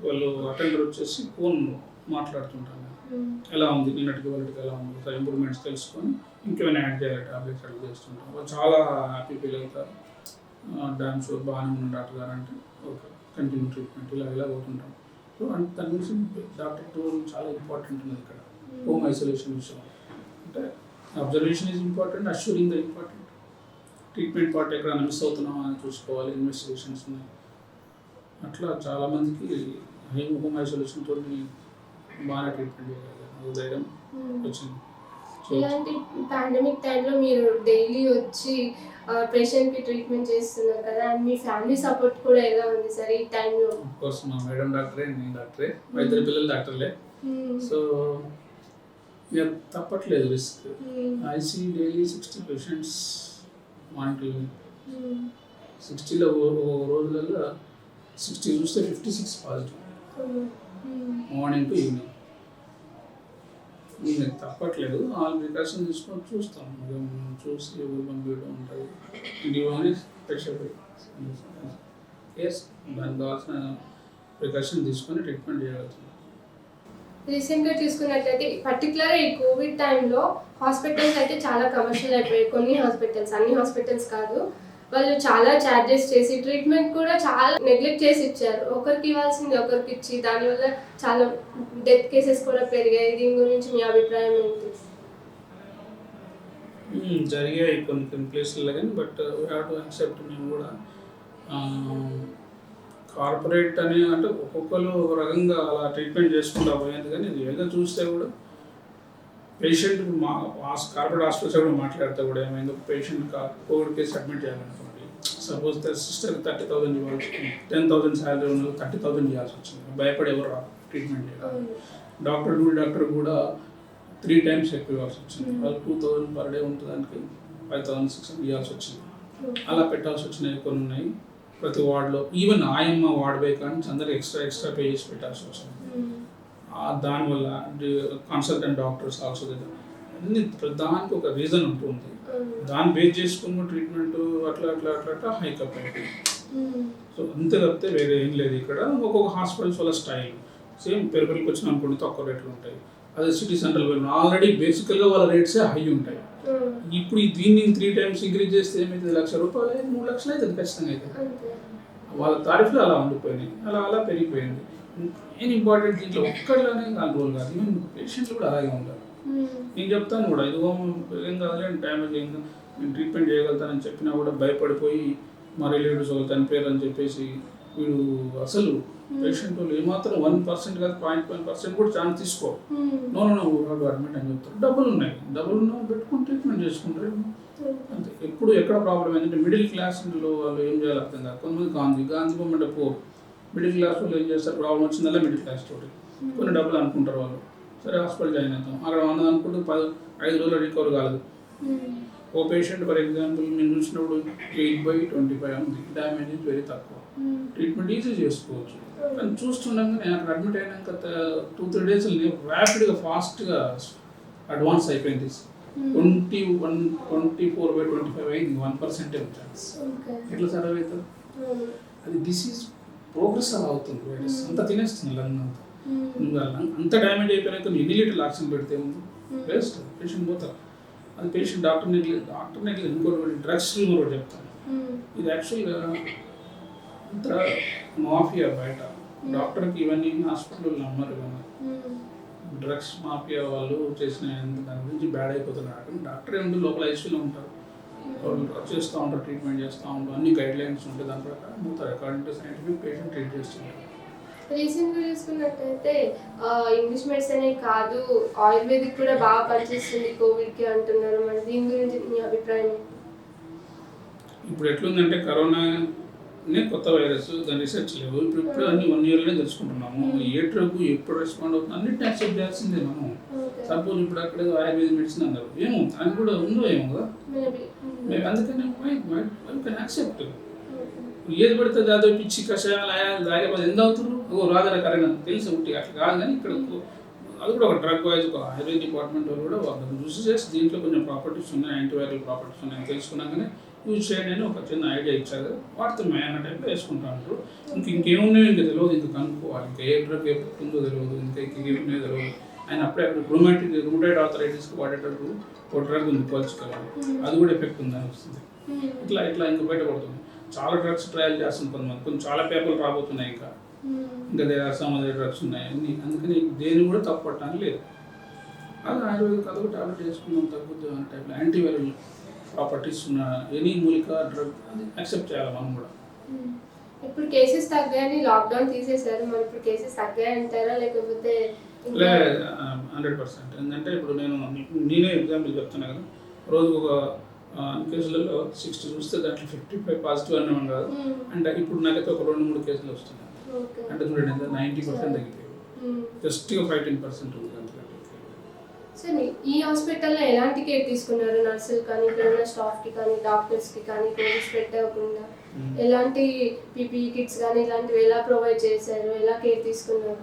వాళ్ళు అటెండర్ వచ్చేసి ఫోన్ మాట్లాడుతుంటాను, ఎలా ఉంది నిన్నటికి వాళ్ళకి ఎలా ఉంది, ఇంప్రూవ్మెంట్స్ తెలుసుకొని ఇంకేమైనా యాడ్ చేయాలి టాబ్లెట్స్ అట్లా చేస్తుంటాం. వాళ్ళు చాలా హ్యాపీ ఫీల్ అవుతారు. డ్యామ్ షూర్ బాగానే ఉంది డాక్టర్ గారు అంటే ఓకే కంటిన్యూ ట్రీట్మెంట్ ఇలా పోతుంటాం. సో అంటే దాని గురించి డాక్టర్ రోల్ చాలా ఇంపార్టెంట్ ఉంది ఇక్కడ. హోమ్ ఐసోలేషన్ విషయం అంటే observation is important, assuring the important. Treatment part ఎక్కడైనా మిస్ అవుతున్నామా అని చూసుకోవాలి, ఇన్వెస్టిగేషన్స్ ఉన్నాయి. అట్లా చాలామందికి హోమ్ ఐసోలేషన్ తోటి బాగా ట్రీట్మెంట్ చేయగలిగారు, ధైర్యం వచ్చింది. ఇలాంటి పాండమిక్ టైంలో మీరు డైలీ వచ్చి పేషెంట్కి ట్రీట్మెంట్ చేస్తున్నారు కదా, అండ్ మీ ఫ్యామిలీ సపోర్ట్ కూడా ఎలా ఉంది సార్ ఈ టైంలో? కోర్స్ మా మేడం డాక్టరే, నేను డాక్టరే, మా ఇద్దరు పిల్లలు డాక్టర్లే. సో ఇక తప్పట్లేదు risk. I see daily 60 patients morning to 60లో రోజులలో 60 చూస్తే 56 పాజిటివ్ మార్నింగ్ టు ఈవినింగ్. నేను తప్పట్లేదు, ఆల్ ప్రికాషన్ తీసుకొని చూస్తాం, చూసి ఎవరు పంపించడం ఉంటుంది. ఇంటిలోనే స్పెషల్ కేస్ దానికి కావాల్సిన ప్రికాషన్ తీసుకొని ట్రీట్మెంట్ చేయగలుగుతున్నాం. రీసెంట్గా చూసుకున్నట్లయితే పర్టికులర్ ఈ కోవిడ్ టైంలో హాస్పిటల్స్ అయితే చాలా కమర్షియల్ అయిపోయాయి. కొన్ని హాస్పిటల్స్, అన్ని హాస్పిటల్స్ కాదు, వాళ్ళు చాలా ఛార్జెస్ చేసి ట్రీట్మెంట్ కూడా చాలా నెగ్లెక్ట్ చేసి ఇచ్చారు. ఒకరికి ఇవ్వాల్సింది ఒకరికి ఇచ్చి దానివల్ల చాలా డెత్ కేసెస్ కూడా పెరిగాయి. దీని గురించి మీ అభిప్రాయం ఏంటి? జరిగాయి కొన్ని ప్లేస్లలో కానీ, but we have to accept. మేము కూడా కార్పొరేట్ అని అంటే ఒక్కొక్కరు ఒక రకంగా అలా ట్రీట్మెంట్ చేసుకుంటా పోయేది. కానీ రియల్గా చూస్తే కూడా పేషెంట్ కార్పొరేట్ హాస్పిటల్స్ కూడా మాట్లాడితే కూడా ఏమైంది, ఒక పేషెంట్ కోవిడ్ కేసు అడ్మిట్ చేయాలనుకోండి, సపోజ్ సిస్టర్ 30,000 ఇవ్వాలి, 10,000 శాలరీ ఉన్నది 30,000 ఇవ్వాల్సి వచ్చింది. భయపడి ఎవరు ట్రీట్మెంట్ చేయాలి. డాక్టర్ కూడా 3 times ఎక్కువ ఇవ్వాల్సి వచ్చింది. వాళ్ళు 2,000 పర్ డే ఉంటుందానికి 5,600 ఇవ్వాల్సి వచ్చింది. అలా పెట్టాల్సి వచ్చినాయి కొన్ని ఉన్నాయి ప్రతి వార్డులో. ఈవెన్ ఆయమ్మ వార్డ్ బై కానీ అందరూ ఎక్స్ట్రా పే చేసి పెట్టాల్సి వచ్చింది. దానివల్ల కన్సల్టెంట్ డాక్టర్స్ ఆల్సో అన్ని దానికి ఒక రీజన్ ఉంటుంది. దాన్ని బేస్ చేసుకున్న ట్రీట్మెంట్ అట్లా హైకప్ అయిపోయింది. సో అంతే తప్పితే వేరే ఏం లేదు. ఇక్కడ ఒక్కొక్క హాస్పిటల్స్ వల్ల స్టైల్ సేమ్ పెరుగుకి వచ్చిన అనుకోండి తక్కువ రేట్లు ఉంటాయి. అదే సిటీ సెంట్రల్ వెళ్ళిన ఆల్రెడీ బేసికల్గా వాళ్ళ రేట్సే హై ఉంటాయి. ఇప్పుడు దీన్ని 3 times ఇంక్రీజ్ చేస్తే ఏమైతే ₹1,00,000 3 లక్షలు అవుతుంది ఖచ్చితంగా. అయితే వాళ్ళ తారీఫ్లు అలా ఉండిపోయినాయి, అలా పెరిగిపోయింది. మెయిన్ ఇంపార్టెంట్ దీంట్లో ఒక్కడిలోనే కంట్రోల్ కాదు, ఈవెన్ పేషెంట్లు కూడా అలాగే ఉంటారు. నేను చెప్తాను కూడా ఇదిగో ఏం కాదులే డ్యామేజ్ అయింది నేను ట్రీట్మెంట్ చేయగలుగుతానని చెప్పినా కూడా భయపడిపోయి మా రిలేటివ్స్ వాళ్ళు చనిపోయారు అని చెప్పేసి వీడు అసలు పేషెంట్ వాళ్ళు ఏమాత్రం 1% కాదు 0.1% కూడా ఛాన్స్ తీసుకో నో అడ్మిట్ అని చెప్తారు. డబ్బులు ఉన్న పెట్టుకుని ట్రీట్మెంట్ చేసుకుంటారు అంతే. ఎప్పుడు ఎక్కడ ప్రాబ్లం ఏంటంటే మిడిల్ క్లాస్లో వాళ్ళు ఏం చేయాలి అర్థం కాదు. కొంతమంది గాంధీ బొమ్మంటే పోరు. మిడిల్ క్లాస్ వాళ్ళు ఏం చేస్తారు, ప్రాబ్లం వచ్చిందల్లా మిడిల్ క్లాస్ తోటి కొన్ని డబ్బులు అనుకుంటారు వాళ్ళు. సరే హాస్పిటల్ జాయిన్ అవుతాం, అక్కడ 100 అనుకుంటూ 5 రోజులు రికవర్ కాలేదు. ఓ పేషెంట్ ఫర్ ఎగ్జాంపుల్ నేను చూసినప్పుడు 8/25 ఉంది, డ్యామేజ్ ఇస్ వెరీ తక్కువ, ట్రీట్మెంట్ ఈజీ చేసుకోవచ్చు. కానీ చూస్తుండగానే అక్కడ అడ్మిట్ అయినాక 2-3 days ర్యాపిడ్గా ఫాస్ట్గా అడ్వాన్స్ అయిపోయింది. 24/25 అయింది, 1% ఛాన్స్. ఎట్లా సర్వ్ అవుతుంది అది? డిసీజ్ ప్రోగ్రెస్ అలా అవుతుంది. వైరస్ అంతా తినేస్తుంది లంగ్ అంతా. అంత డ్యామేజ్ అయిపోయినాక ఎన్ని లీటర్లు ఆక్సిజన్ పెడితే ఉంది వేస్ట్, పేషెంట్ పోతారు. అది పేషెంట్ డాక్టర్ నెగ్లెక్ట్. ఇంకోటి డ్రగ్స్ కూడా చెప్తాను. ఇది యాక్చువల్గా అంత మాఫియా బయట. డాక్టర్కి ఇవన్నీ హాస్పిటల్లో నమ్మరు. డ్రగ్స్ మాఫియా వాళ్ళు చేసిన దాని గురించి బ్యాడ్ అయిపోతున్నారు. డాక్టర్ ఏమిటి లోపల ఐసీయూలో ఉంటారు, వాళ్ళు చేస్తూ ఉంటారు, ట్రీట్మెంట్ చేస్తూ ఉంటారు, అన్ని గైడ్ లైన్స్ ఉంటాయి, దాని ప్రకారం పోతారు. According to scientific patient treat చేస్తుంటారు. రీసెంట్గా చూసుకున్నట్టయితే ఇంగ్లీష్ మెడిసిన్ కాదు ఆయుర్వేదిక్ కూడా బాగా పనిచేస్తుంది కోవిడ్కి అంటున్నారు. మరి దీని గురించి మీ అభిప్రాయం? ఇప్పుడు ఎట్లుందంటే కరోనానే కొత్త వైరస్, దాని రీసెర్చ్ లేవు. ఇప్పుడు అన్ని 1 yearలోనే తెలుసుకుంటున్నాము. ఏ డ్రగ్ ఎప్పుడు రెస్పాండ్ అవుతుంది అన్నిటిని యాక్సెప్ట్ చేయాల్సిందే మనం. సపోజ్ ఇప్పుడు అక్కడ ఆయుర్వేదిక్ మెడిసిన్ అన్నారు, ఏమో అని కూడా ఉందో ఏమో కదా, అందుకని యాక్సెప్ట్. ఏది పడితే దాదాపు పిచ్చి కషాయాలు ఆయాలు తాగేపోతే ఎంత అవుతున్నారు రాదర కరెంట్ తెలిసి ఒకటి అట్లా కాదు. కానీ ఇక్కడ అది కూడా ఒక డ్రగ్ వైజ్ ఒక ఆయుర్వేదిక్ డిపార్ట్మెంట్ వాళ్ళు కూడా వాళ్ళని చూసి చేసి దీంట్లో కొంచెం ప్రాపర్టీస్ ఉన్నాయి, యాంటీవైరల్ ప్రాపర్టీస్ ఉన్నాయని తెలుసుకున్నాకనే యూజ్ చేయండి అని ఒక చిన్న ఐడియా ఇచ్చారు. వాటితో అన్న టైప్లో వేసుకుంటా ఉంటారు. ఇంకేమున్నాయో ఇంకా తెలియదు, ఇంకా కనుక్కోవాలి, ఇంకా ఏ డ్రగ్ ఎప్పుడు ఉందో తెలియదు, ఇంకా ఏమున్నాయో తెలియదు. ఆయన అప్పుడే రూమటైడ్ ఆర్థరైటిస్కి వాడేటప్పుడు ఒక డ్రగ్ ఉంది కోల్చుకోవాలి, అది కూడా ఎఫెక్ట్ ఉందని వస్తుంది. ఇట్లా ఇంకా బయటపడుతుంది. చాలా డ్రగ్స్ ట్రయల్ చేస్తుంది కొంతమంది, చాలా పేపర్లు రాబోతున్నాయి. ఇంకా సమాధాన డ్రగ్స్ ఉన్నాయి అన్ని. అందుకని దేని కూడా తప్పు పట్టడానికి లేదు. అది ఆయుర్వేదిక్ అదొక టాబ్లెట్ వేసుకుందాం తగ్గుద్దు అనే టైప్లో యాంటీవైరల్ ప్రాపర్టీస్ ఉన్న ఎనీ మూలిక డ్రగ్ అది యాక్సెప్ట్ చేయాలి మనం కూడా. ఇప్పుడు కేసెస్ తగ్గాయని లాక్డౌన్ తీసేశారు, మరి ఇప్పుడు కేసెస్ తగ్గాయంటారా లేకపోతే? 100%. ఎందుకంటే ఇప్పుడు నేనే ఎగ్జాంపుల్ చెప్తున్నా కదా, రోజు ఒక కేసులలో 60 చూస్తే దాంట్లో 55 పాజిటివ్ అనే కాదు. అంటే ఇప్పుడు నాకైతే ఒక 2-3 కేసులు వస్తున్నాయి. అంటే చూడండి 90% తగ్గిపోయింది, జస్ట్గా 15% ఉంది. సార్ ఈ హాస్పిటల్లో ఎలాంటి కేర్ తీసుకున్నారు? నర్సులు కానీ ఇక్కడ ఉన్న స్టాఫ్కి కానీ డాక్టర్స్కి కానీ కోవిడ్ స్ప్రెడ్ అవ్వకుండా ఎలాంటి పీపీఈ కిట్స్ కానీ ఇలాంటివి ఎలా ప్రొవైడ్ చేశారు, ఎలా కేర్ తీసుకున్నారు?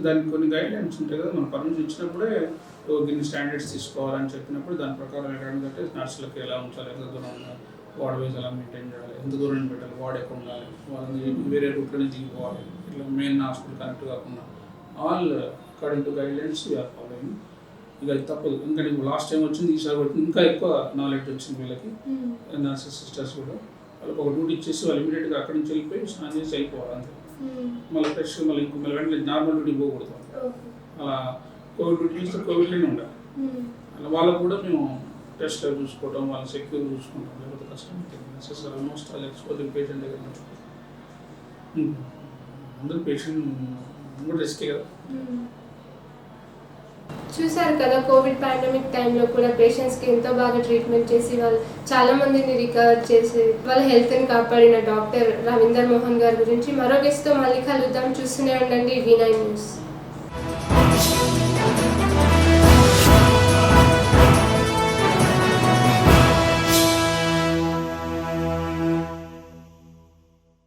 దానికి కొన్ని గైడ్ లైన్స్ ఉంటాయి కదా, మనం పర్మిషన్ ఇచ్చినప్పుడే దీన్ని స్టాండర్డ్స్ తీసుకోవాలని చెప్పినప్పుడు దాని ప్రకారం ఏంటంటే నర్సులకు ఎలా ఉంచాలి, ఎంత దూరం ఉండాలి, వార్డ్ వైజ్ ఎలా మెయింటైన్ చేయాలి, ఎంత దూరం పెట్టాలి, వార్డ్ ఎక్కడ ఉండాలి, వాళ్ళని వేరే రూట్లో నుంచి దిగిపోవాలి, ఇట్లా మెయిన్ హాస్పిటల్ కనెక్ట్ కాకుండా all according to guidelines we are following. ఇక అది తప్పదు. ఇంకా నీకు లాస్ట్ టైం వచ్చింది, ఈసారి వచ్చింది, ఇంకా ఎక్కువ నాలెడ్జ్ వచ్చింది వీళ్ళకి. నర్సెస్ సిస్టర్స్ కూడా వాళ్ళకి ఒక డ్యూటీ ఇచ్చేసి వాళ్ళు ఇమీడియట్గా అక్కడి నుంచి వెళ్ళిపోయి స్నానం చేసి వెళ్ళిపోవాలి అంతే. మళ్ళీ ఫ్రెష్ మళ్ళీ వెంటనే నార్మల్ డ్యూటీ పోకూడదు. అలా కోవిడ్ డ్యూటీ చేస్తే కోవిడ్లోనే ఉండాలి. అలా వాళ్ళకు కూడా మేము టెస్ట్ చూసుకోవడం, వాళ్ళ సెక్యూర్ చూసుకుంటాం, లేకపోతే కష్టం. ఆల్మోస్ట్ వాళ్ళు ఎక్స్పోజింగ్ పేషెంట్ దగ్గర అందరూ పేషెంట్ కూడా రిస్కే కదా. చూశారు కదా, కోవిడ్ పాండమిక్ టైంలో కూడా పేషెంట్స్కి ఎంతో బాగా ట్రీట్మెంట్ చేసి వాళ్ళు చాలా మందిని రికవర్ చేసి వాళ్ళ హెల్త్ని కాపాడిన డాక్టర్ రవీందర్ మోహన్ గారి గురించి మరో గెస్ట్తో మళ్ళీ కలుద్దాం. చూస్తూనే ఉండండి V9 న్యూస్.